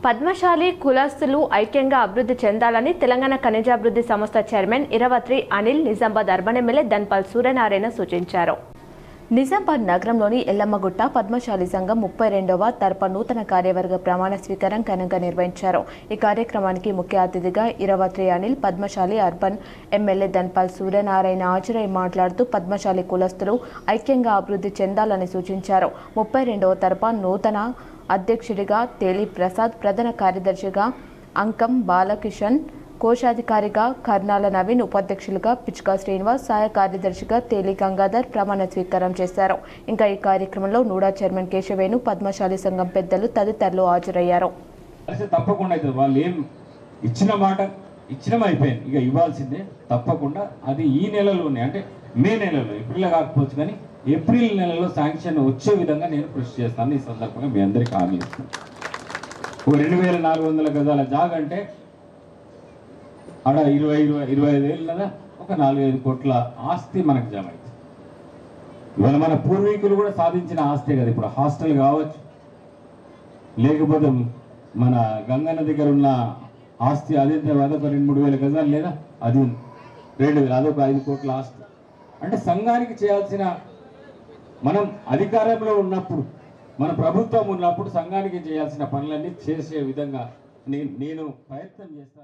పద్మశాలి కులస్తులు ఐక్యంగా అభివృద్ధి చెందాలని తెలంగాణ ఖనిజాభివృద్ధి సంస్థ chairman Iravatri Anil Nizamabad urban MLA Dhanpal Suryanarayana సూచించారు. నిజామాబాద్ నగరంలోని ఎల్లమ్మగుట్ట పద్మశాలి సంఘం 32వ తరఫా నూతన కార్యవర్గ ప్రమాణ స్వీకారం ఘనంగా నిర్వహించారు. ఈ కార్యక్రమానికి ముఖ్య అతిథిగా ఇరవత్రి అనిల్ పద్మశాలి అర్బన్ ఎమ్మెల్యే ధన్పాల్ సూర్యనారాయణ హాజరై మాట్లాడుతూ పద్మశాలి కులస్తులు ఐక్యంగా అభివృద్ధి చెందాలని సూచించారు. 32వ తరఫా నూతన అధ్యక్షుడిగా తేలి ప్రసాద్, ప్రధాన కార్యదర్శిగా అంకం బాలకిషన్, కోశాధికారిగా కర్నాల నవీన్, ఉపాధ్యక్షులుగా పిచ్కా శ్రీనివాస్, సహాయ కార్యదర్శిగా తేలి గంగాధర్ ప్రమాణ స్వీకారం చేశారు. ఇంకా ఈ కార్యక్రమంలో నూడా చైర్మన్ కేశవేణు, పద్మశాలి సంఘం పెద్దలు తదితరులు హాజరయ్యారు. తప్పకుండా వాళ్ళు ఏం ఇచ్చిన మాట అయిపోయింది, ఇక ఇవ్వాల్సిందే తప్పకుండా. అది ఈ నెలలోనే, అంటే మే నెలలో, ఏప్రిల్ కాకపోవచ్చు కానీ ఏప్రిల్ నెలలో శాంక్షన్ వచ్చే విధంగా నేను కృషి చేస్తాను. ఈ సందర్భంగా మీ అందరికీ హామీ ఇస్తాను. 2400 గజాల జాగా అంటే ఆడ 25 ఏళ్ళ ఒక 4-5 కోట్ల ఆస్తి మనకు జమ అవుతుంది. ఇవాళ మన పూర్వీకులు కూడా సాధించిన ఆస్తే కదా. ఇప్పుడు హాస్టల్ కావచ్చు, లేకపోతే మన గంగన్న దగ్గర ఉన్న ఆస్తి అదొక 2-3 వేల గజాలు లేదా అది 2000, అదొక 5 కోట్ల ఆస్తి. అంటే సంఘానికి చేయాల్సిన, మనం అధికారంలో ఉన్నప్పుడు, మన ప్రభుత్వం ఉన్నప్పుడు సంఘానికి చేయాల్సిన పనులన్నీ చేసే విధంగా నేను ప్రయత్నం చేస్తాను.